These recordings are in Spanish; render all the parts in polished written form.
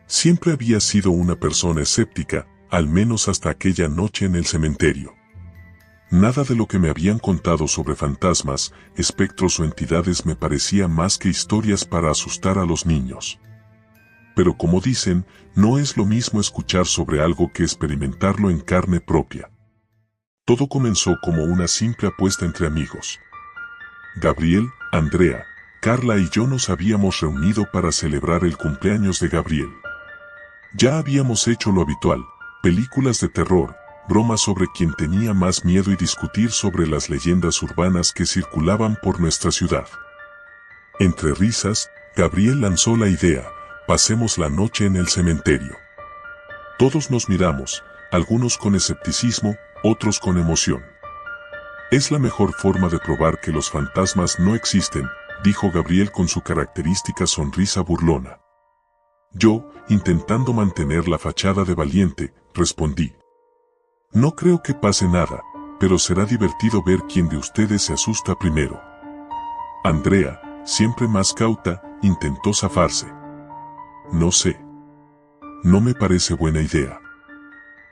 Siempre había sido una persona escéptica, al menos hasta aquella noche en el cementerio. Nada de lo que me habían contado sobre fantasmas, espectros o entidades me parecía más que historias para asustar a los niños. Pero como dicen, no es lo mismo escuchar sobre algo que experimentarlo en carne propia. Todo comenzó como una simple apuesta entre amigos. Gabriel, Andrea, Carla y yo nos habíamos reunido para celebrar el cumpleaños de Gabriel. Ya habíamos hecho lo habitual, películas de terror, bromas sobre quién tenía más miedo y discutir sobre las leyendas urbanas que circulaban por nuestra ciudad. Entre risas, Gabriel lanzó la idea: pasemos la noche en el cementerio. Todos nos miramos, algunos con escepticismo, otros con emoción. Es la mejor forma de probar que los fantasmas no existen, dijo Gabriel con su característica sonrisa burlona. Yo, intentando mantener la fachada de valiente, respondí: no creo que pase nada, pero será divertido ver quién de ustedes se asusta primero. Andrea, siempre más cauta, intentó zafarse. No sé. No me parece buena idea.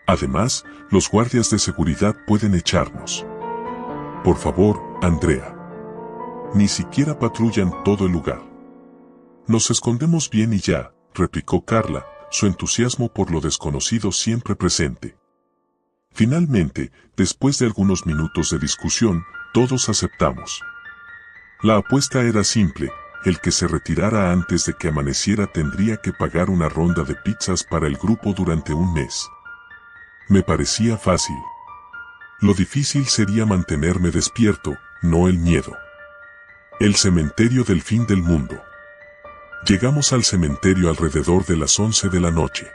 Además, los guardias de seguridad pueden echarnos. Por favor, Andrea. Ni siquiera patrullan todo el lugar. Nos escondemos bien y ya, replicó Carla, su entusiasmo por lo desconocido siempre presente. Finalmente, después de algunos minutos de discusión, todos aceptamos. La apuesta era simple: el que se retirara antes de que amaneciera tendría que pagar una ronda de pizzas para el grupo durante un mes. Me parecía fácil. Lo difícil sería mantenerme despierto, no el miedo. El cementerio del fin del mundo. Llegamos al cementerio alrededor de las 11 de la noche.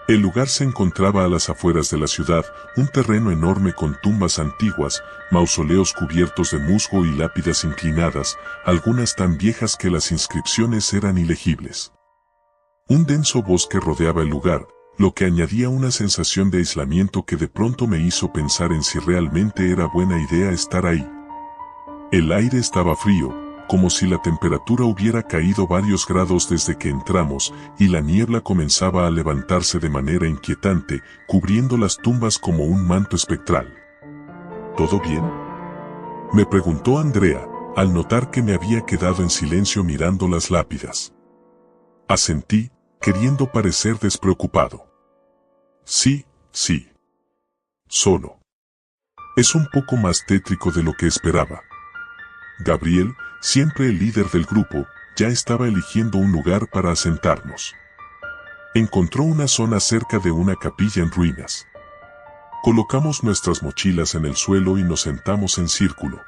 El lugar se encontraba a las afueras de la ciudad, un terreno enorme con tumbas antiguas, mausoleos cubiertos de musgo y lápidas inclinadas, algunas tan viejas que las inscripciones eran ilegibles. Un denso bosque rodeaba el lugar, lo que añadía una sensación de aislamiento que de pronto me hizo pensar en si realmente era buena idea estar ahí. El aire estaba frío, como si la temperatura hubiera caído varios grados desde que entramos, y la niebla comenzaba a levantarse de manera inquietante, cubriendo las tumbas como un manto espectral. ¿Todo bien?, me preguntó Andrea, al notar que me había quedado en silencio mirando las lápidas. Asentí, queriendo parecer despreocupado. Sí. Solo. Es un poco más tétrico de lo que esperaba. Gabriel, siempre el líder del grupo, ya estaba eligiendo un lugar para asentarnos. Encontró una zona cerca de una capilla en ruinas. Colocamos nuestras mochilas en el suelo y nos sentamos en círculo.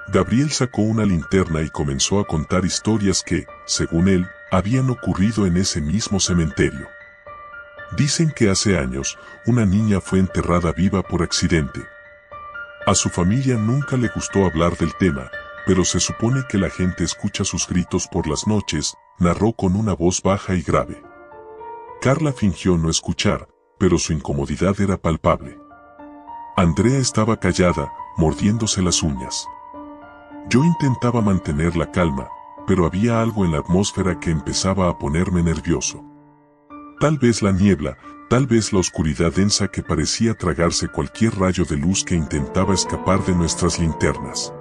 Gabriel sacó una linterna y comenzó a contar historias que, según él, habían ocurrido en ese mismo cementerio. Dicen que hace años, una niña fue enterrada viva por accidente. A su familia nunca le gustó hablar del tema, pero se supone que la gente escucha sus gritos por las noches, narró con una voz baja y grave. Carla fingió no escuchar, pero su incomodidad era palpable. Andrea estaba callada, mordiéndose las uñas. Yo intentaba mantener la calma, pero había algo en la atmósfera que empezaba a ponerme nervioso. Tal vez la niebla, tal vez la oscuridad densa que parecía tragarse cualquier rayo de luz que intentaba escapar de nuestras linternas.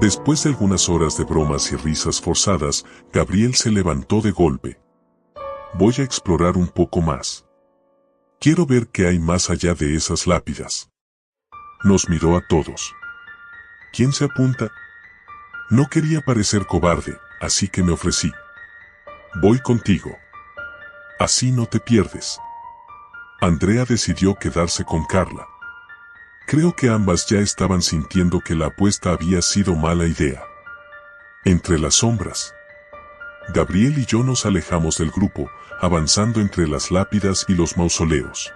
Después de algunas horas de bromas y risas forzadas, Gabriel se levantó de golpe. Voy a explorar un poco más. Quiero ver qué hay más allá de esas lápidas. Nos miró a todos. ¿Quién se apunta? No quería parecer cobarde, así que me ofrecí. Voy contigo. Así no te pierdes. Andrea decidió quedarse con Carla. Creo que ambas ya estaban sintiendo que la apuesta había sido mala idea. Entre las sombras, Gabriel y yo nos alejamos del grupo, avanzando entre las lápidas y los mausoleos.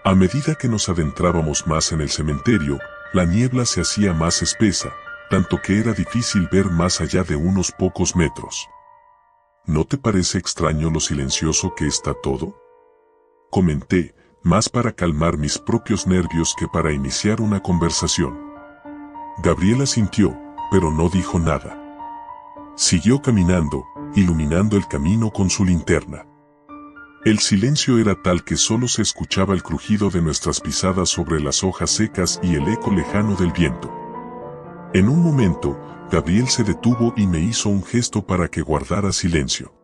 A medida que nos adentrábamos más en el cementerio, la niebla se hacía más espesa, tanto que era difícil ver más allá de unos pocos metros. ¿No te parece extraño lo silencioso que está todo?, comenté, más para calmar mis propios nervios que para iniciar una conversación. Gabriel asintió, pero no dijo nada. Siguió caminando, iluminando el camino con su linterna. El silencio era tal que solo se escuchaba el crujido de nuestras pisadas sobre las hojas secas y el eco lejano del viento. En un momento, Gabriel se detuvo y me hizo un gesto para que guardara silencio.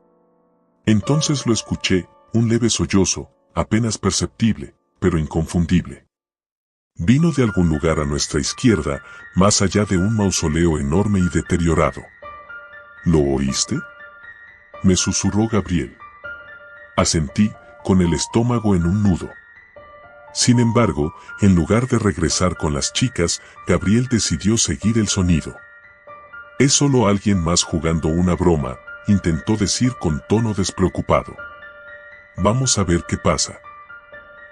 Entonces lo escuché, un leve sollozo, apenas perceptible, pero inconfundible. Vino de algún lugar a nuestra izquierda, más allá de un mausoleo enorme y deteriorado. ¿Lo oíste?, me susurró Gabriel. Asentí, con el estómago en un nudo. Sin embargo, en lugar de regresar con las chicas, Gabriel decidió seguir el sonido. «Es solo alguien más jugando una broma», intentó decir con tono despreocupado. «Vamos a ver qué pasa».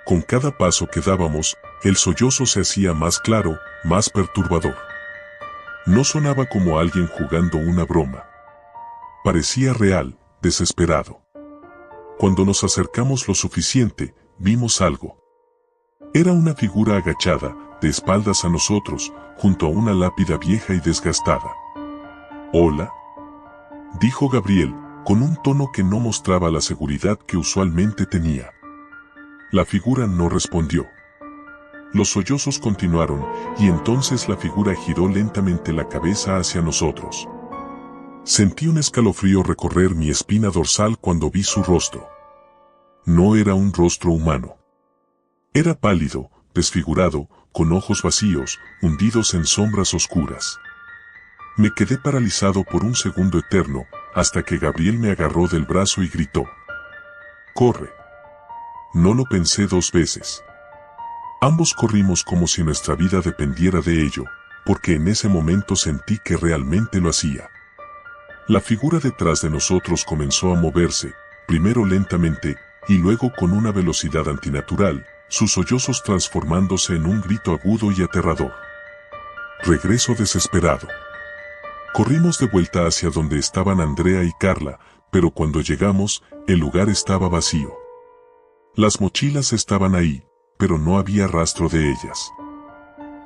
Con cada paso que dábamos, el sollozo se hacía más claro, más perturbador. No sonaba como alguien jugando una broma. Parecía real, desesperado. Cuando nos acercamos lo suficiente, vimos algo. Era una figura agachada, de espaldas a nosotros, junto a una lápida vieja y desgastada. «Hola», dijo Gabriel, con un tono que no mostraba la seguridad que usualmente tenía. La figura no respondió. Los sollozos continuaron, y entonces la figura giró lentamente la cabeza hacia nosotros. Sentí un escalofrío recorrer mi espina dorsal cuando vi su rostro. No era un rostro humano. Era pálido, desfigurado, con ojos vacíos, hundidos en sombras oscuras. Me quedé paralizado por un segundo eterno, hasta que Gabriel me agarró del brazo y gritó: «¡Corre!». No lo pensé dos veces. Ambos corrimos como si nuestra vida dependiera de ello, porque en ese momento sentí que realmente lo hacía. La figura detrás de nosotros comenzó a moverse, primero lentamente, y luego con una velocidad antinatural, sus sollozos transformándose en un grito agudo y aterrador. Regreso desesperado. Corrimos de vuelta hacia donde estaban Andrea y Carla, pero cuando llegamos, el lugar estaba vacío. Las mochilas estaban ahí, pero no había rastro de ellas.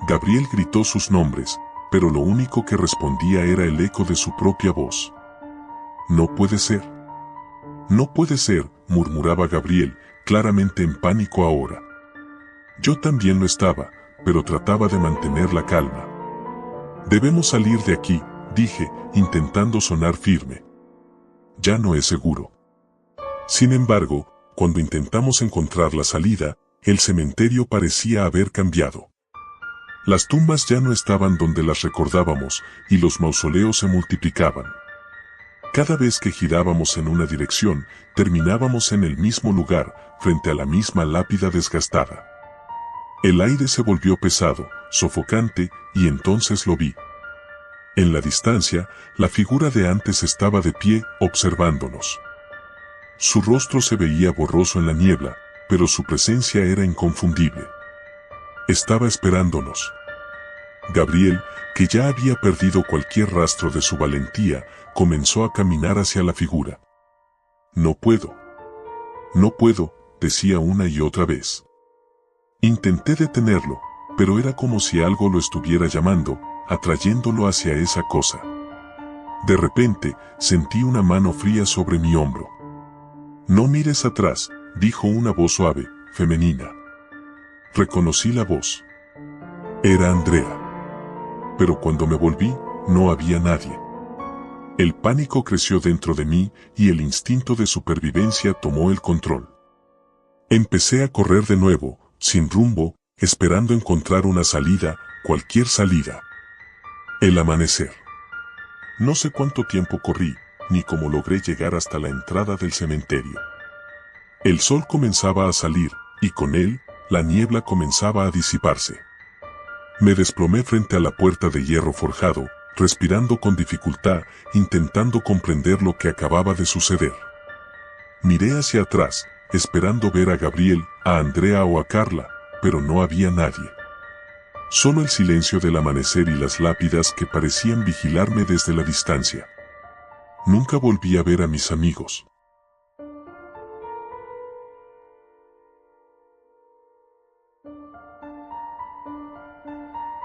Gabriel gritó sus nombres, pero lo único que respondía era el eco de su propia voz. «No puede ser. No puede ser», murmuraba Gabriel, claramente en pánico ahora. Yo también lo estaba, pero trataba de mantener la calma. «Debemos salir de aquí», dije, intentando sonar firme. «Ya no es seguro». Sin embargo, cuando intentamos encontrar la salida, el cementerio parecía haber cambiado. Las tumbas ya no estaban donde las recordábamos, y los mausoleos se multiplicaban. Cada vez que girábamos en una dirección, terminábamos en el mismo lugar, frente a la misma lápida desgastada. El aire se volvió pesado, sofocante, y entonces lo vi. En la distancia, la figura de antes estaba de pie, observándonos. Su rostro se veía borroso en la niebla, pero su presencia era inconfundible. Estaba esperándonos. Gabriel, que ya había perdido cualquier rastro de su valentía, comenzó a caminar hacia la figura. «No puedo. No puedo», decía una y otra vez. Intenté detenerlo, pero era como si algo lo estuviera llamando, atrayéndolo hacia esa cosa. De repente, sentí una mano fría sobre mi hombro. «No mires atrás», dijo una voz suave, femenina. Reconocí la voz. Era Andrea. Pero cuando me volví, no había nadie. El pánico creció dentro de mí y el instinto de supervivencia tomó el control. Empecé a correr de nuevo, sin rumbo, esperando encontrar una salida, cualquier salida. El amanecer. No sé cuánto tiempo corrí, ni cómo logré llegar hasta la entrada del cementerio. El sol comenzaba a salir, y con él, la niebla comenzaba a disiparse. Me desplomé frente a la puerta de hierro forjado, respirando con dificultad, intentando comprender lo que acababa de suceder. Miré hacia atrás, esperando ver a Gabriel, a Andrea o a Carla, pero no había nadie. Solo el silencio del amanecer y las lápidas que parecían vigilarme desde la distancia. Nunca volví a ver a mis amigos.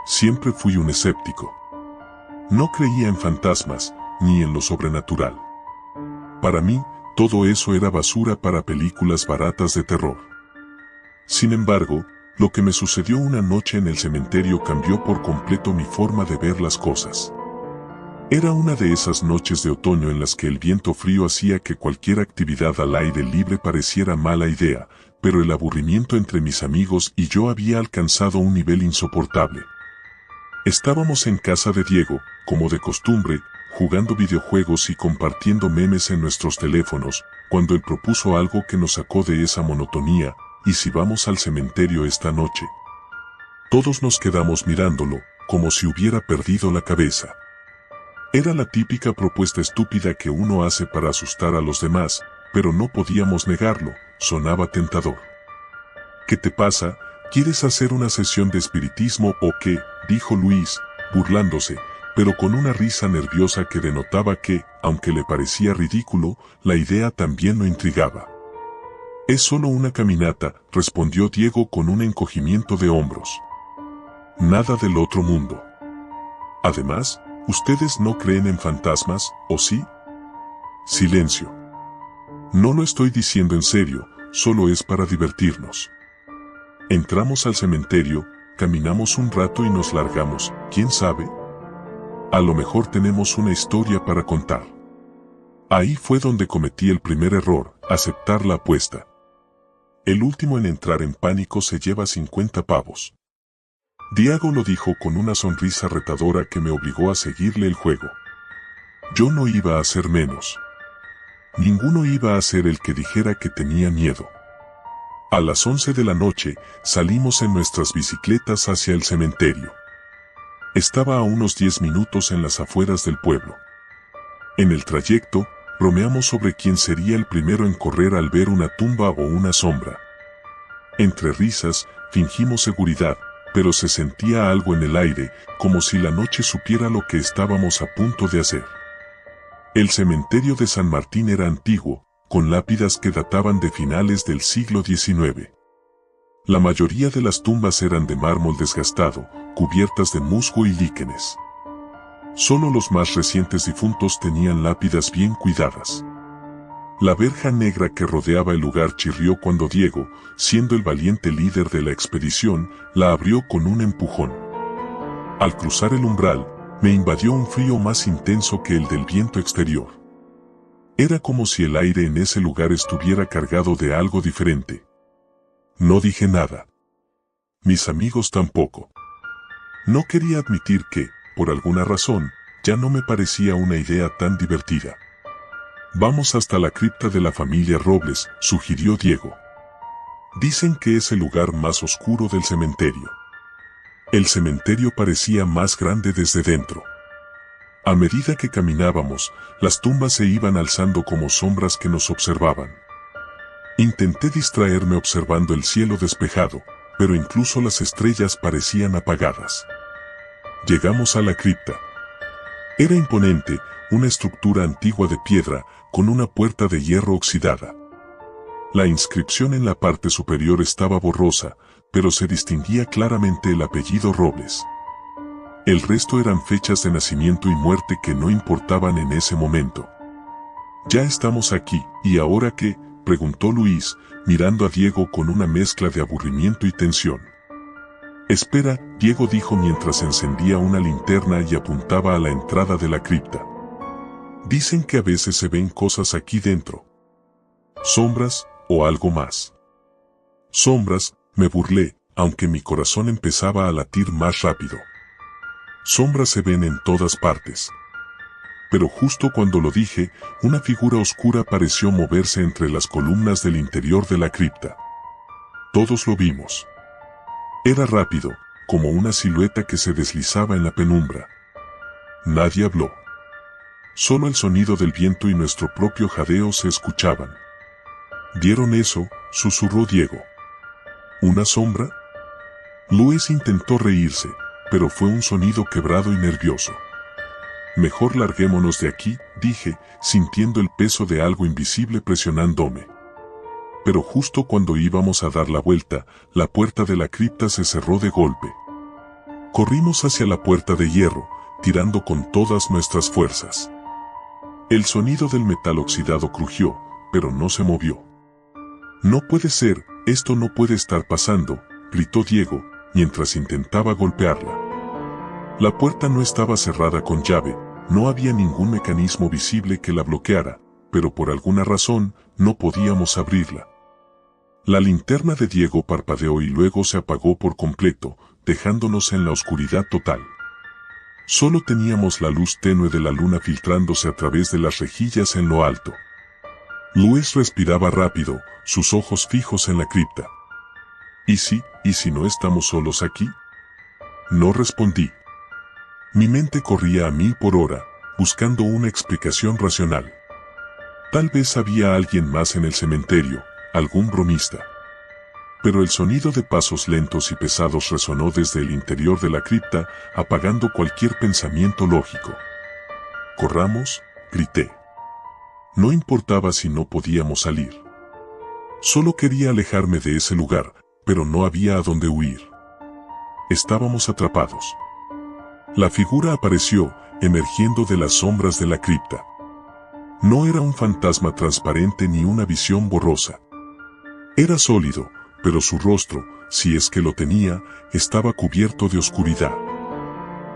Siempre fui un escéptico. No creía en fantasmas, ni en lo sobrenatural. Para mí, todo eso era basura para películas baratas de terror. Sin embargo, lo que me sucedió una noche en el cementerio cambió por completo mi forma de ver las cosas. Era una de esas noches de otoño en las que el viento frío hacía que cualquier actividad al aire libre pareciera mala idea, pero el aburrimiento entre mis amigos y yo había alcanzado un nivel insoportable. Estábamos en casa de Diego, como de costumbre, jugando videojuegos y compartiendo memes en nuestros teléfonos, cuando él propuso algo que nos sacó de esa monotonía: ¿y si vamos al cementerio esta noche? Todos nos quedamos mirándolo, como si hubiera perdido la cabeza. Era la típica propuesta estúpida que uno hace para asustar a los demás, pero no podíamos negarlo, sonaba tentador. ¿Qué te pasa? ¿Quieres hacer una sesión de espiritismo o qué?, dijo Luis, burlándose, pero con una risa nerviosa que denotaba que, aunque le parecía ridículo, la idea también lo intrigaba. Es solo una caminata, respondió Diego con un encogimiento de hombros. Nada del otro mundo. Además, ¿ustedes no creen en fantasmas, o sí? Silencio. No lo estoy diciendo en serio, solo es para divertirnos. Entramos al cementerio, caminamos un rato y nos largamos, ¿quién sabe? A lo mejor tenemos una historia para contar. Ahí fue donde cometí el primer error, aceptar la apuesta. El último en entrar en pánico se lleva 50 pavos. Diego lo dijo con una sonrisa retadora que me obligó a seguirle el juego. Yo no iba a hacer menos. Ninguno iba a ser el que dijera que tenía miedo. A las 11 de la noche, salimos en nuestras bicicletas hacia el cementerio. Estaba a unos 10 minutos en las afueras del pueblo. En el trayecto, bromeamos sobre quién sería el primero en correr al ver una tumba o una sombra. Entre risas, fingimos seguridad, pero se sentía algo en el aire, como si la noche supiera lo que estábamos a punto de hacer. El cementerio de San Martín era antiguo, con lápidas que databan de finales del siglo XIX. La mayoría de las tumbas eran de mármol desgastado, cubiertas de musgo y líquenes. Solo los más recientes difuntos tenían lápidas bien cuidadas. La verja negra que rodeaba el lugar chirrió cuando Diego, siendo el valiente líder de la expedición, la abrió con un empujón. Al cruzar el umbral, me invadió un frío más intenso que el del viento exterior. Era como si el aire en ese lugar estuviera cargado de algo diferente. No dije nada. Mis amigos tampoco. No quería admitir que, por alguna razón, ya no me parecía una idea tan divertida. Vamos hasta la cripta de la familia Robles, sugirió Diego. Dicen que es el lugar más oscuro del cementerio. El cementerio parecía más grande desde dentro. A medida que caminábamos, las tumbas se iban alzando como sombras que nos observaban. Intenté distraerme observando el cielo despejado, pero incluso las estrellas parecían apagadas. Llegamos a la cripta. Era imponente, una estructura antigua de piedra, con una puerta de hierro oxidada. La inscripción en la parte superior estaba borrosa, pero se distinguía claramente el apellido Robles. El resto eran fechas de nacimiento y muerte que no importaban en ese momento. «Ya estamos aquí, ¿y ahora qué?», preguntó Luis, mirando a Diego con una mezcla de aburrimiento y tensión. «Espera», Diego dijo mientras encendía una linterna y apuntaba a la entrada de la cripta. «Dicen que a veces se ven cosas aquí dentro. Sombras, o algo más». «Sombras», me burlé, aunque mi corazón empezaba a latir más rápido. «Sombras se ven en todas partes». Pero justo cuando lo dije, una figura oscura pareció moverse entre las columnas del interior de la cripta. Todos lo vimos. Era rápido, como una silueta que se deslizaba en la penumbra. Nadie habló. Solo el sonido del viento y nuestro propio jadeo se escuchaban. «¿Vieron eso?», susurró Diego. «¿Una sombra?». Luis intentó reírse, pero fue un sonido quebrado y nervioso. «Mejor larguémonos de aquí», dije, sintiendo el peso de algo invisible presionándome. Pero justo cuando íbamos a dar la vuelta, la puerta de la cripta se cerró de golpe. Corrimos hacia la puerta de hierro, tirando con todas nuestras fuerzas. El sonido del metal oxidado crujió, pero no se movió. No puede ser, esto no puede estar pasando, gritó Diego, mientras intentaba golpearla. La puerta no estaba cerrada con llave, no había ningún mecanismo visible que la bloqueara, pero por alguna razón, no podíamos abrirla. La linterna de Diego parpadeó y luego se apagó por completo, dejándonos en la oscuridad total. Solo teníamos la luz tenue de la luna filtrándose a través de las rejillas en lo alto. Luis respiraba rápido, sus ojos fijos en la cripta. ¿Y si no estamos solos aquí? No respondí. Mi mente corría a 1000 por hora, buscando una explicación racional. Tal vez había alguien más en el cementerio, algún bromista. Pero el sonido de pasos lentos y pesados resonó desde el interior de la cripta, apagando cualquier pensamiento lógico. «Corramos», grité. No importaba si no podíamos salir. Solo quería alejarme de ese lugar, pero no había a dónde huir. Estábamos atrapados. La figura apareció, emergiendo de las sombras de la cripta. No era un fantasma transparente ni una visión borrosa. Era sólido, pero su rostro, si es que lo tenía, estaba cubierto de oscuridad.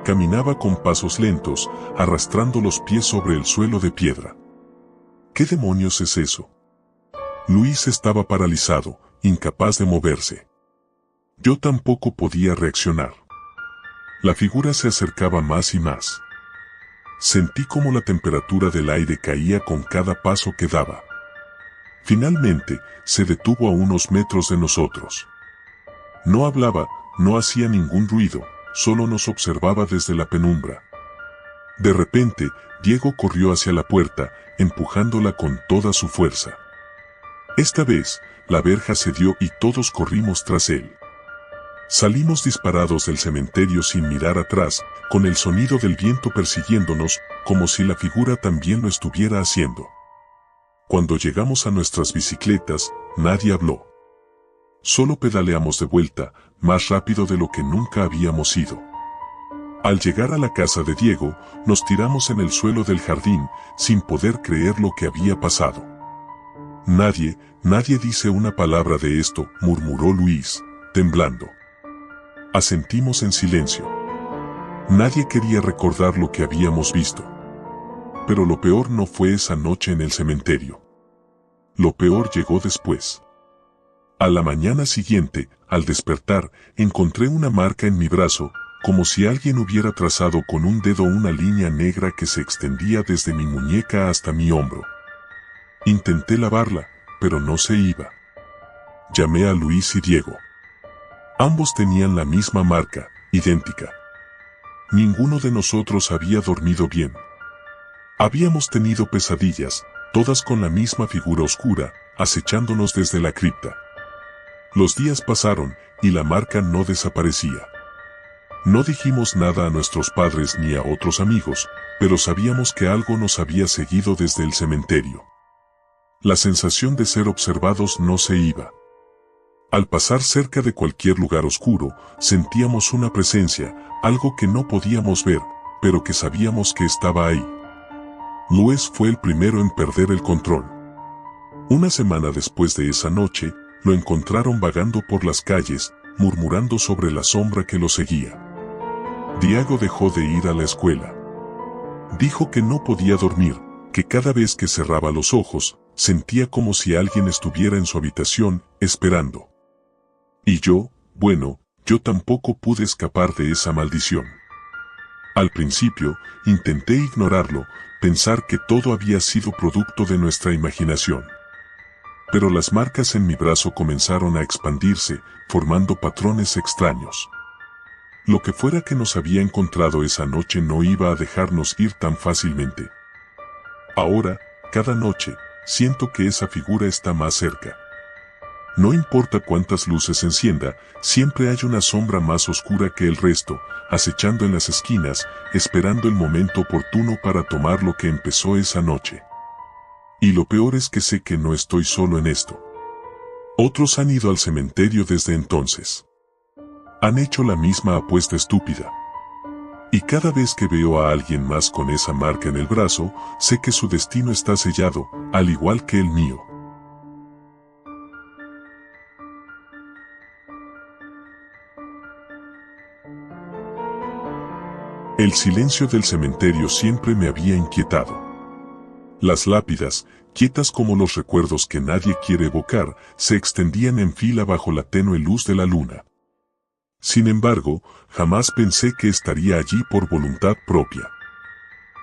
Caminaba con pasos lentos, arrastrando los pies sobre el suelo de piedra. ¿Qué demonios es eso? Luis estaba paralizado, incapaz de moverse. Yo tampoco podía reaccionar. La figura se acercaba más y más. Sentí como la temperatura del aire caía con cada paso que daba. Finalmente, se detuvo a unos metros de nosotros. No hablaba, no hacía ningún ruido, solo nos observaba desde la penumbra. De repente, Diego corrió hacia la puerta, empujándola con toda su fuerza. Esta vez, la verja cedió y todos corrimos tras él. Salimos disparados del cementerio sin mirar atrás, con el sonido del viento persiguiéndonos, como si la figura también lo estuviera haciendo. Cuando llegamos a nuestras bicicletas, nadie habló. Solo pedaleamos de vuelta, más rápido de lo que nunca habíamos ido. Al llegar a la casa de Diego, nos tiramos en el suelo del jardín, sin poder creer lo que había pasado. Nadie dice una palabra de esto, murmuró Luis, temblando. Asentimos en silencio. Nadie quería recordar lo que habíamos visto. Pero lo peor no fue esa noche en el cementerio. Lo peor llegó después. A la mañana siguiente, al despertar, encontré una marca en mi brazo, como si alguien hubiera trazado con un dedo una línea negra que se extendía desde mi muñeca hasta mi hombro. Intenté lavarla, pero no se iba. Llamé a Luis y Diego. Ambos tenían la misma marca, idéntica. Ninguno de nosotros había dormido bien. Habíamos tenido pesadillas, todas con la misma figura oscura, acechándonos desde la cripta. Los días pasaron, y la marca no desaparecía. No dijimos nada a nuestros padres ni a otros amigos, pero sabíamos que algo nos había seguido desde el cementerio. La sensación de ser observados no se iba. Al pasar cerca de cualquier lugar oscuro, sentíamos una presencia, algo que no podíamos ver, pero que sabíamos que estaba ahí. Luis fue el primero en perder el control. Una semana después de esa noche, lo encontraron vagando por las calles, murmurando sobre la sombra que lo seguía. Diego dejó de ir a la escuela. Dijo que no podía dormir, que cada vez que cerraba los ojos, sentía como si alguien estuviera en su habitación, esperando. Y yo tampoco pude escapar de esa maldición. Al principio, intenté ignorarlo, pensar que todo había sido producto de nuestra imaginación. Pero las marcas en mi brazo comenzaron a expandirse, formando patrones extraños. Lo que fuera que nos había encontrado esa noche no iba a dejarnos ir tan fácilmente. Ahora, cada noche, siento que esa figura está más cerca. No importa cuántas luces encienda, siempre hay una sombra más oscura que el resto, acechando en las esquinas, esperando el momento oportuno para tomar lo que empezó esa noche. Y lo peor es que sé que no estoy solo en esto. Otros han ido al cementerio desde entonces. Han hecho la misma apuesta estúpida. Y cada vez que veo a alguien más con esa marca en el brazo, sé que su destino está sellado, al igual que el mío. El silencio del cementerio siempre me había inquietado. Las lápidas, quietas como los recuerdos que nadie quiere evocar, se extendían en fila bajo la tenue luz de la luna. Sin embargo, jamás pensé que estaría allí por voluntad propia.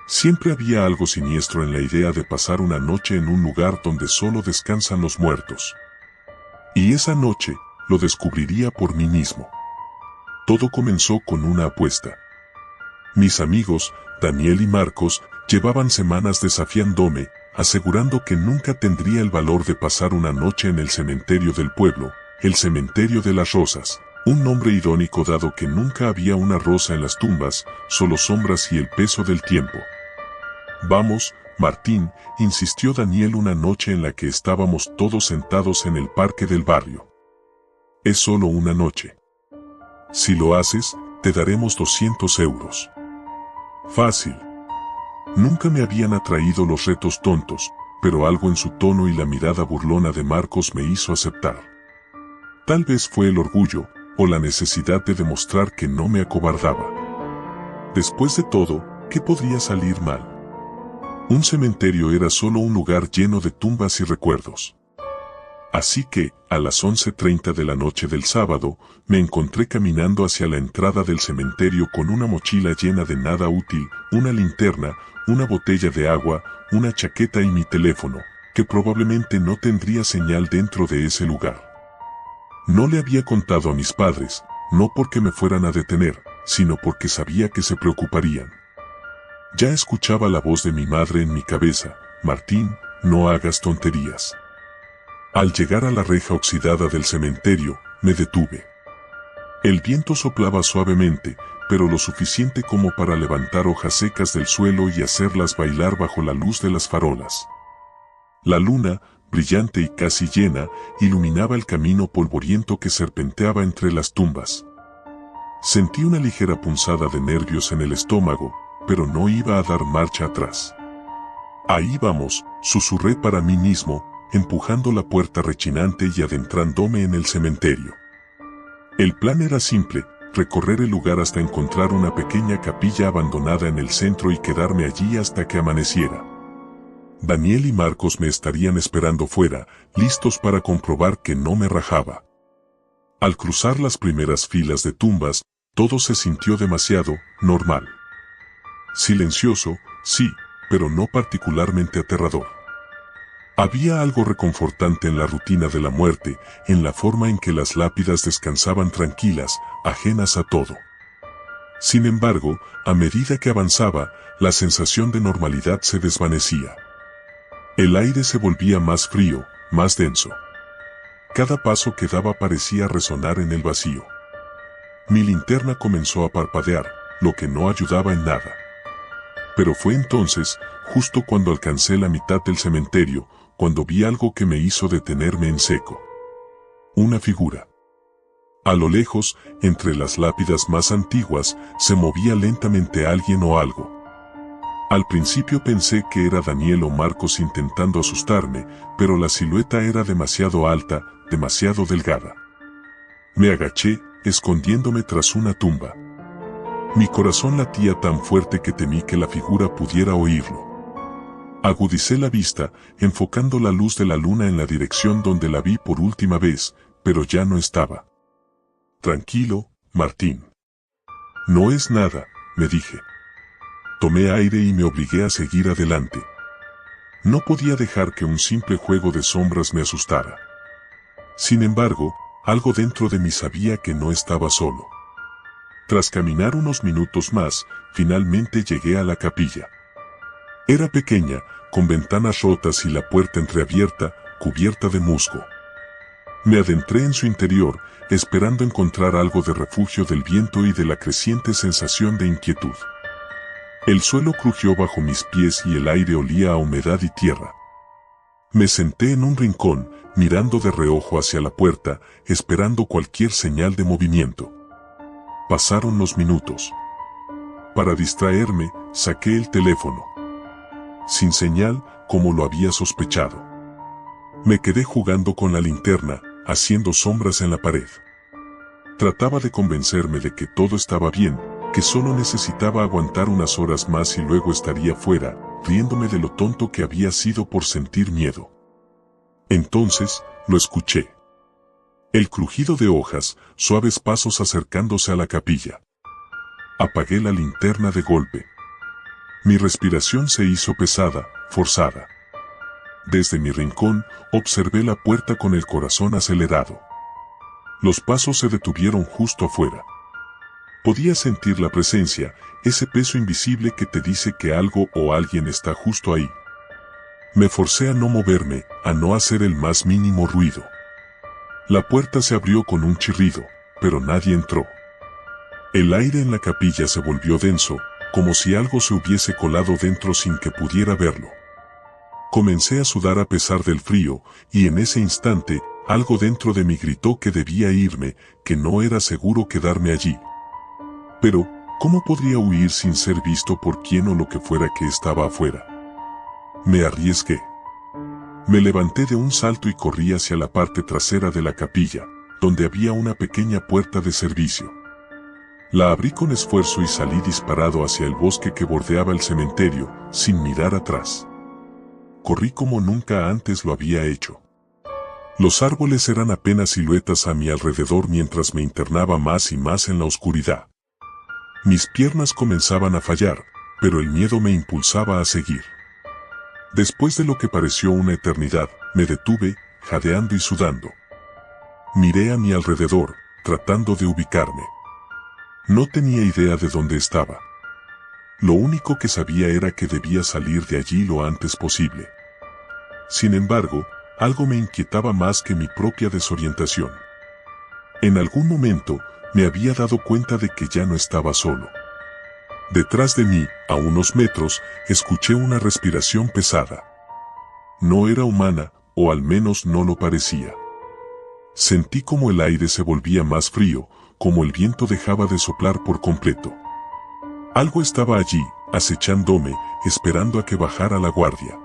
Siempre había algo siniestro en la idea de pasar una noche en un lugar donde solo descansan los muertos. Y esa noche, lo descubriría por mí mismo. Todo comenzó con una apuesta. Mis amigos, Daniel y Marcos, llevaban semanas desafiándome, asegurando que nunca tendría el valor de pasar una noche en el cementerio del pueblo, el cementerio de las rosas, un nombre irónico dado que nunca había una rosa en las tumbas, solo sombras y el peso del tiempo. Vamos, Martín, insistió Daniel una noche en la que estábamos todos sentados en el parque del barrio. Es solo una noche. Si lo haces, te daremos 200 euros. Fácil. Nunca me habían atraído los retos tontos, pero algo en su tono y la mirada burlona de Marcos me hizo aceptar. Tal vez fue el orgullo, o la necesidad de demostrar que no me acobardaba. Después de todo, ¿qué podría salir mal? Un cementerio era solo un lugar lleno de tumbas y recuerdos. Así que, a las 11:30 de la noche del sábado, me encontré caminando hacia la entrada del cementerio con una mochila llena de nada útil, una linterna, una botella de agua, una chaqueta y mi teléfono, que probablemente no tendría señal dentro de ese lugar. No le había contado a mis padres, no porque me fueran a detener, sino porque sabía que se preocuparían. Ya escuchaba la voz de mi madre en mi cabeza: Martín, no hagas tonterías. Al llegar a la reja oxidada del cementerio, me detuve. El viento soplaba suavemente, pero lo suficiente como para levantar hojas secas del suelo y hacerlas bailar bajo la luz de las farolas. La luna, brillante y casi llena, iluminaba el camino polvoriento que serpenteaba entre las tumbas. Sentí una ligera punzada de nervios en el estómago, pero no iba a dar marcha atrás. Ahí vamos, susurré para mí mismo, empujando la puerta rechinante y adentrándome en el cementerio. El plan era simple: recorrer el lugar hasta encontrar una pequeña capilla abandonada en el centro y quedarme allí hasta que amaneciera. Daniel y Marcos me estarían esperando fuera, listos para comprobar que no me rajaba. Al cruzar las primeras filas de tumbas, todo se sintió demasiado normal. Silencioso, sí, pero no particularmente aterrador. Había algo reconfortante en la rutina de la muerte, en la forma en que las lápidas descansaban tranquilas, ajenas a todo. Sin embargo, a medida que avanzaba, la sensación de normalidad se desvanecía. El aire se volvía más frío, más denso. Cada paso que daba parecía resonar en el vacío. Mi linterna comenzó a parpadear, lo que no ayudaba en nada. Pero fue entonces, justo cuando alcancé la mitad del cementerio, cuando vi algo que me hizo detenerme en seco. Una figura. A lo lejos, entre las lápidas más antiguas, se movía lentamente alguien o algo. Al principio pensé que era Daniel o Marcos intentando asustarme, pero la silueta era demasiado alta, demasiado delgada. Me agaché, escondiéndome tras una tumba. Mi corazón latía tan fuerte que temí que la figura pudiera oírlo. Agudicé la vista, enfocando la luz de la luna en la dirección donde la vi por última vez, pero ya no estaba. Tranquilo, Martín. No es nada, me dije. Tomé aire y me obligué a seguir adelante. No podía dejar que un simple juego de sombras me asustara. Sin embargo, algo dentro de mí sabía que no estaba solo. Tras caminar unos minutos más, finalmente llegué a la capilla. Era pequeña, con ventanas rotas y la puerta entreabierta, cubierta de musgo. Me adentré en su interior, esperando encontrar algo de refugio del viento y de la creciente sensación de inquietud. El suelo crujió bajo mis pies y el aire olía a humedad y tierra. Me senté en un rincón, mirando de reojo hacia la puerta, esperando cualquier señal de movimiento. Pasaron los minutos. Para distraerme, saqué el teléfono. Sin señal, como lo había sospechado. Me quedé jugando con la linterna, haciendo sombras en la pared. Trataba de convencerme de que todo estaba bien, que solo necesitaba aguantar unas horas más y luego estaría fuera, riéndome de lo tonto que había sido por sentir miedo. Entonces, lo escuché. El crujido de hojas, suaves pasos acercándose a la capilla. Apagué la linterna de golpe. Mi respiración se hizo pesada, forzada. Desde mi rincón, observé la puerta con el corazón acelerado. Los pasos se detuvieron justo afuera. Podía sentir la presencia, ese peso invisible que te dice que algo o alguien está justo ahí. Me forcé a no moverme, a no hacer el más mínimo ruido. La puerta se abrió con un chirrido, pero nadie entró. El aire en la capilla se volvió denso, como si algo se hubiese colado dentro sin que pudiera verlo. Comencé a sudar a pesar del frío, y en ese instante, algo dentro de mí gritó que debía irme, que no era seguro quedarme allí. Pero, ¿cómo podría huir sin ser visto por quien o lo que fuera que estaba afuera? Me arriesgué. Me levanté de un salto y corrí hacia la parte trasera de la capilla, donde había una pequeña puerta de servicio. La abrí con esfuerzo y salí disparado hacia el bosque que bordeaba el cementerio, sin mirar atrás. Corrí como nunca antes lo había hecho. Los árboles eran apenas siluetas a mi alrededor mientras me internaba más y más en la oscuridad. Mis piernas comenzaban a fallar, pero el miedo me impulsaba a seguir. Después de lo que pareció una eternidad, me detuve, jadeando y sudando. Miré a mi alrededor, tratando de ubicarme. No tenía idea de dónde estaba. Lo único que sabía era que debía salir de allí lo antes posible. Sin embargo, algo me inquietaba más que mi propia desorientación. En algún momento, me había dado cuenta de que ya no estaba solo. Detrás de mí, a unos metros, escuché una respiración pesada. No era humana, o al menos no lo parecía. Sentí como el aire se volvía más frío, como el viento dejaba de soplar por completo. Algo estaba allí, acechándome, esperando a que bajara la guardia.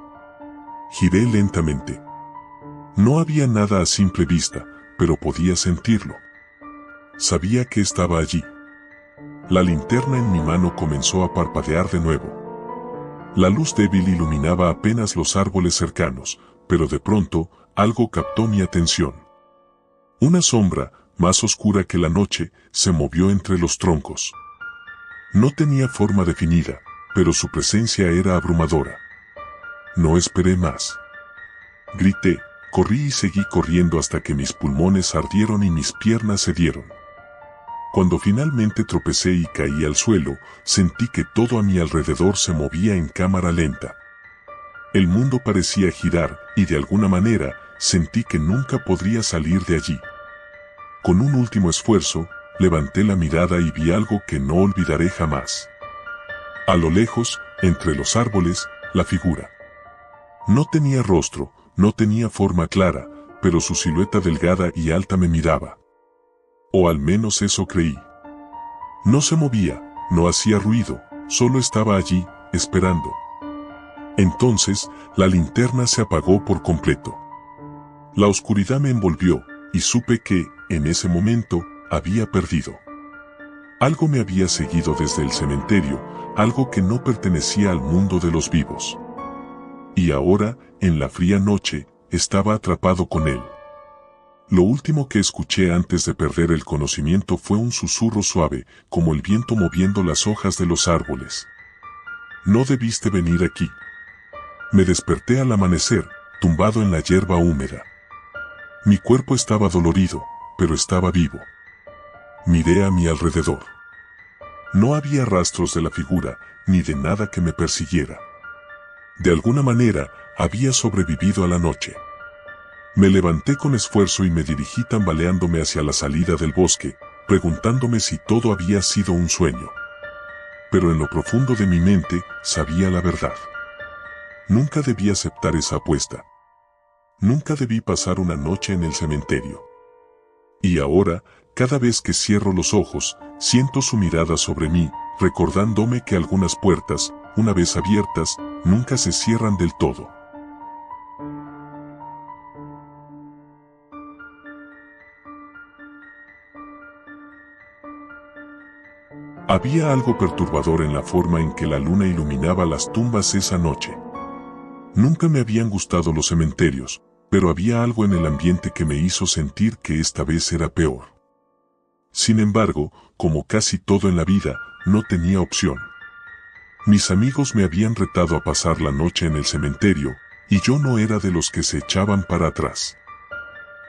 Giré lentamente. No había nada a simple vista, pero podía sentirlo. Sabía que estaba allí. La linterna en mi mano comenzó a parpadear de nuevo. La luz débil iluminaba apenas los árboles cercanos, pero de pronto, algo captó mi atención. Una sombra, más oscura que la noche, se movió entre los troncos. No tenía forma definida, pero su presencia era abrumadora. No esperé más. Grité, corrí y seguí corriendo hasta que mis pulmones ardieron y mis piernas cedieron. Cuando finalmente tropecé y caí al suelo, sentí que todo a mi alrededor se movía en cámara lenta. El mundo parecía girar, y de alguna manera, sentí que nunca podría salir de allí. Con un último esfuerzo, levanté la mirada y vi algo que no olvidaré jamás. A lo lejos, entre los árboles, la figura. No tenía rostro, no tenía forma clara, pero su silueta delgada y alta me miraba. O al menos eso creí. No se movía, no hacía ruido, solo estaba allí, esperando. Entonces, la linterna se apagó por completo. La oscuridad me envolvió, y supe que, en ese momento, había perdido. Algo me había seguido desde el cementerio, algo que no pertenecía al mundo de los vivos. Y ahora, en la fría noche, estaba atrapado con él. Lo último que escuché antes de perder el conocimiento fue un susurro suave, como el viento moviendo las hojas de los árboles. No debiste venir aquí. Me desperté al amanecer, tumbado en la hierba húmeda. Mi cuerpo estaba dolorido, pero estaba vivo. Miré a mi alrededor. No había rastros de la figura, ni de nada que me persiguiera. De alguna manera, había sobrevivido a la noche. Me levanté con esfuerzo y me dirigí tambaleándome hacia la salida del bosque, preguntándome si todo había sido un sueño. Pero en lo profundo de mi mente, sabía la verdad. Nunca debí aceptar esa apuesta. Nunca debí pasar una noche en el cementerio. Y ahora, cada vez que cierro los ojos, siento su mirada sobre mí, recordándome que algunas puertas, una vez abiertas, nunca se cierran del todo. Había algo perturbador en la forma en que la luna iluminaba las tumbas esa noche. Nunca me habían gustado los cementerios, pero había algo en el ambiente que me hizo sentir que esta vez era peor. Sin embargo, como casi todo en la vida, no tenía opción. Mis amigos me habían retado a pasar la noche en el cementerio, y yo no era de los que se echaban para atrás.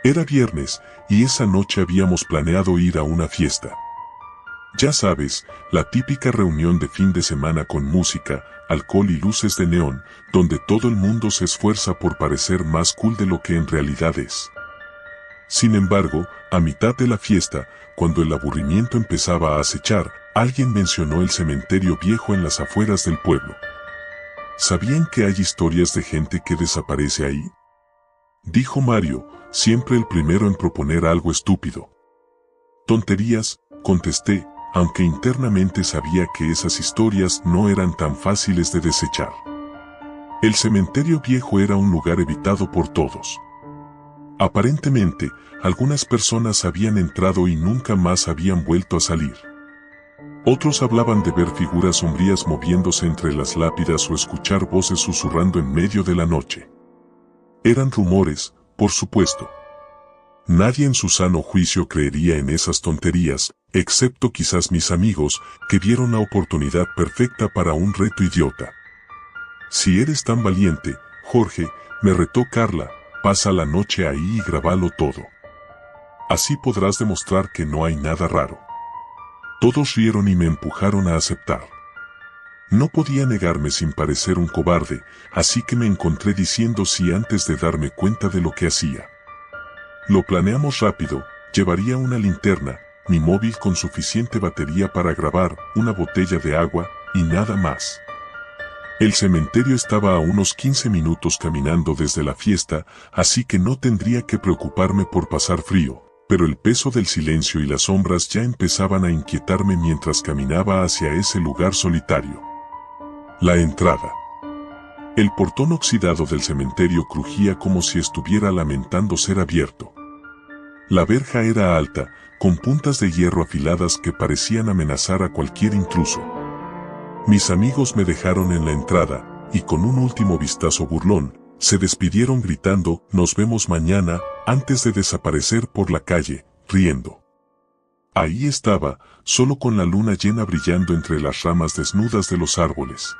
Era viernes, y esa noche habíamos planeado ir a una fiesta. Ya sabes, la típica reunión de fin de semana con música, alcohol y luces de neón, donde todo el mundo se esfuerza por parecer más cool de lo que en realidad es. Sin embargo, a mitad de la fiesta, cuando el aburrimiento empezaba a acechar, alguien mencionó el cementerio viejo en las afueras del pueblo. ¿Sabían que hay historias de gente que desaparece ahí? Dijo Mario, siempre el primero en proponer algo estúpido. Tonterías, contesté, aunque internamente sabía que esas historias no eran tan fáciles de desechar. El cementerio viejo era un lugar evitado por todos. Aparentemente, algunas personas habían entrado y nunca más habían vuelto a salir. Otros hablaban de ver figuras sombrías moviéndose entre las lápidas o escuchar voces susurrando en medio de la noche. Eran rumores, por supuesto. Nadie en su sano juicio creería en esas tonterías, excepto quizás mis amigos, que vieron la oportunidad perfecta para un reto idiota. Si eres tan valiente, Jorge, me retó Carla, pasa la noche ahí y grabalo todo. Así podrás demostrar que no hay nada raro. Todos rieron y me empujaron a aceptar. No podía negarme sin parecer un cobarde, así que me encontré diciendo sí antes de darme cuenta de lo que hacía. Lo planeamos rápido, llevaría una linterna, mi móvil con suficiente batería para grabar, una botella de agua, y nada más. El cementerio estaba a unos 15 minutos caminando desde la fiesta, así que no tendría que preocuparme por pasar frío, pero el peso del silencio y las sombras ya empezaban a inquietarme mientras caminaba hacia ese lugar solitario. La entrada. El portón oxidado del cementerio crujía como si estuviera lamentando ser abierto. La verja era alta, con puntas de hierro afiladas que parecían amenazar a cualquier intruso. Mis amigos me dejaron en la entrada, y con un último vistazo burlón, se despidieron gritando, "Nos vemos mañana", antes de desaparecer por la calle, riendo. Ahí estaba, solo con la luna llena brillando entre las ramas desnudas de los árboles.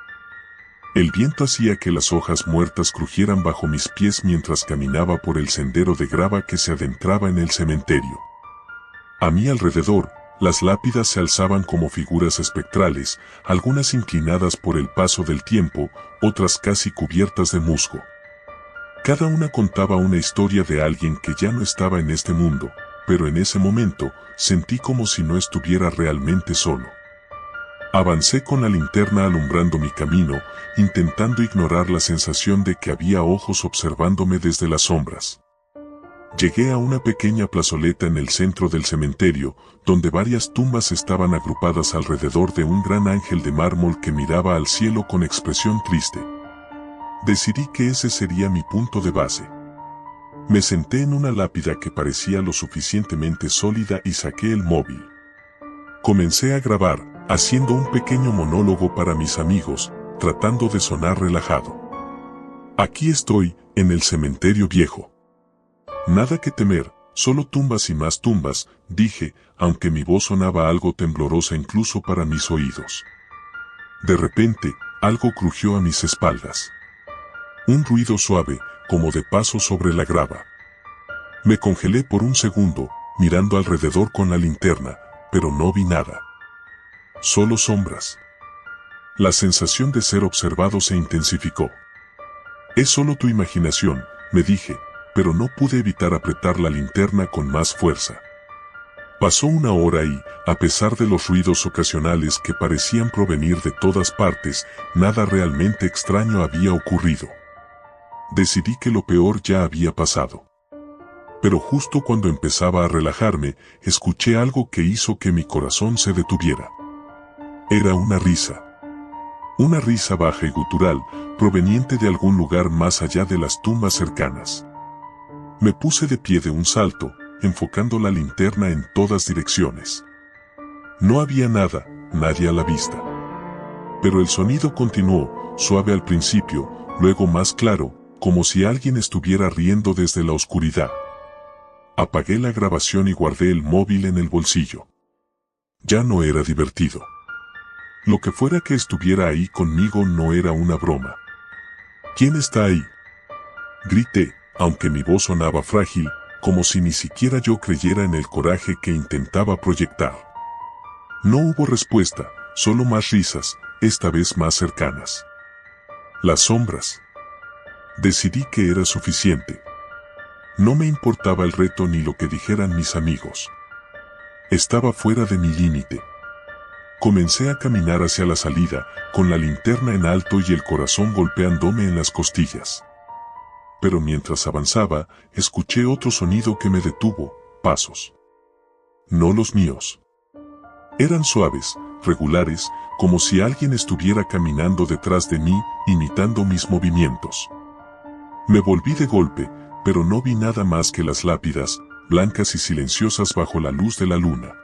El viento hacía que las hojas muertas crujieran bajo mis pies mientras caminaba por el sendero de grava que se adentraba en el cementerio. A mi alrededor, las lápidas se alzaban como figuras espectrales, algunas inclinadas por el paso del tiempo, otras casi cubiertas de musgo. Cada una contaba una historia de alguien que ya no estaba en este mundo, pero en ese momento, sentí como si no estuviera realmente solo. Avancé con la linterna alumbrando mi camino, intentando ignorar la sensación de que había ojos observándome desde las sombras. Llegué a una pequeña plazoleta en el centro del cementerio, donde varias tumbas estaban agrupadas alrededor de un gran ángel de mármol que miraba al cielo con expresión triste. Decidí que ese sería mi punto de base. Me senté en una lápida que parecía lo suficientemente sólida y saqué el móvil. Comencé a grabar, haciendo un pequeño monólogo para mis amigos, tratando de sonar relajado. Aquí estoy, en el cementerio viejo. Nada que temer, solo tumbas y más tumbas, dije, aunque mi voz sonaba algo temblorosa incluso para mis oídos. De repente, algo crujió a mis espaldas. Un ruido suave, como de paso sobre la grava. Me congelé por un segundo, mirando alrededor con la linterna, pero no vi nada. Solo sombras. La sensación de ser observado se intensificó. Es solo tu imaginación, me dije, pero no pude evitar apretar la linterna con más fuerza. Pasó una hora y, a pesar de los ruidos ocasionales que parecían provenir de todas partes, nada realmente extraño había ocurrido. Decidí que lo peor ya había pasado. Pero justo cuando empezaba a relajarme, escuché algo que hizo que mi corazón se detuviera. Era una risa. Una risa baja y gutural, proveniente de algún lugar más allá de las tumbas cercanas. Me puse de pie de un salto, enfocando la linterna en todas direcciones. No había nada, nadie a la vista. Pero el sonido continuó, suave al principio, luego más claro, como si alguien estuviera riendo desde la oscuridad. Apagué la grabación y guardé el móvil en el bolsillo. Ya no era divertido. Lo que fuera que estuviera ahí conmigo no era una broma. ¿Quién está ahí?, grité, aunque mi voz sonaba frágil, como si ni siquiera yo creyera en el coraje que intentaba proyectar. No hubo respuesta, solo más risas, esta vez más cercanas. Las sombras. Decidí que era suficiente. No me importaba el reto ni lo que dijeran mis amigos. Estaba fuera de mi límite. Comencé a caminar hacia la salida, con la linterna en alto y el corazón golpeándome en las costillas. Pero mientras avanzaba, escuché otro sonido que me detuvo: pasos. No los míos. Eran suaves, regulares, como si alguien estuviera caminando detrás de mí, imitando mis movimientos. Me volví de golpe, pero no vi nada más que las lápidas, blancas y silenciosas bajo la luz de la luna.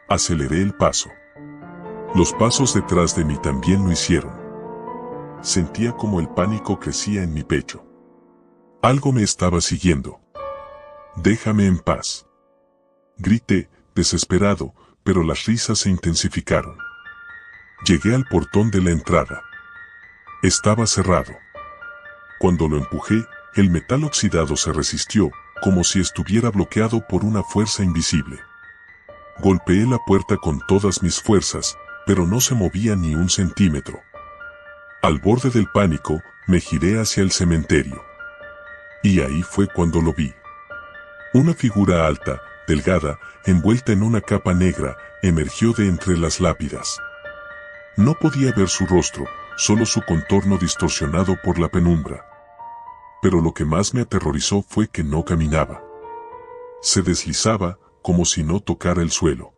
Aceleré el paso. Los pasos detrás de mí también lo hicieron. Sentía como el pánico crecía en mi pecho. Algo me estaba siguiendo. «Déjame en paz», grité, desesperado, pero las risas se intensificaron. Llegué al portón de la entrada. Estaba cerrado. Cuando lo empujé, el metal oxidado se resistió, como si estuviera bloqueado por una fuerza invisible. Golpeé la puerta con todas mis fuerzas, pero no se movía ni un centímetro. Al borde del pánico, me giré hacia el cementerio. Y ahí fue cuando lo vi. Una figura alta, delgada, envuelta en una capa negra, emergió de entre las lápidas. No podía ver su rostro, solo su contorno distorsionado por la penumbra. Pero lo que más me aterrorizó fue que no caminaba. Se deslizaba, como si no tocara el suelo.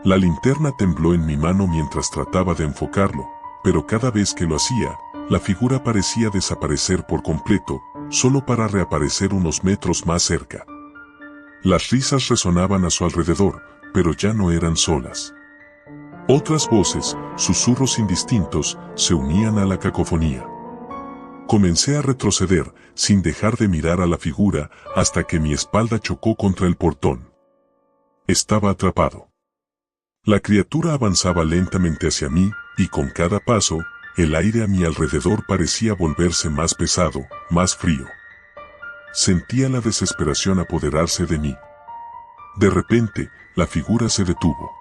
La linterna tembló en mi mano mientras trataba de enfocarlo, pero cada vez que lo hacía, la figura parecía desaparecer por completo, solo para reaparecer unos metros más cerca. Las risas resonaban a su alrededor, pero ya no eran solas. Otras voces, susurros indistintos, se unían a la cacofonía. Comencé a retroceder, sin dejar de mirar a la figura, hasta que mi espalda chocó contra el portón. Estaba atrapado. La criatura avanzaba lentamente hacia mí, y con cada paso, el aire a mi alrededor parecía volverse más pesado, más frío. Sentía la desesperación apoderarse de mí. De repente, la figura se detuvo.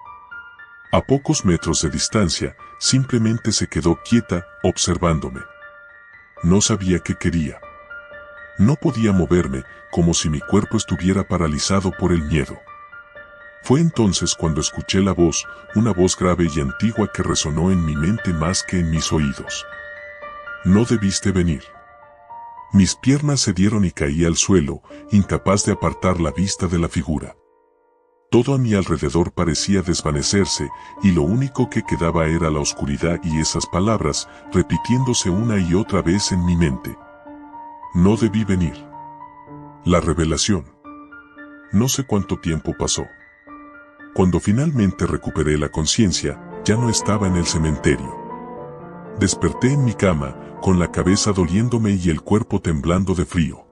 A pocos metros de distancia, simplemente se quedó quieta, observándome. No sabía qué quería. No podía moverme, como si mi cuerpo estuviera paralizado por el miedo. Fue entonces cuando escuché la voz, una voz grave y antigua que resonó en mi mente más que en mis oídos. «No debiste venir». Mis piernas cedieron y caí al suelo, incapaz de apartar la vista de la figura. Todo a mi alrededor parecía desvanecerse, y lo único que quedaba era la oscuridad y esas palabras, repitiéndose una y otra vez en mi mente. No debí venir. La revelación. No sé cuánto tiempo pasó. Cuando finalmente recuperé la conciencia, ya no estaba en el cementerio. Desperté en mi cama, con la cabeza doliéndome y el cuerpo temblando de frío.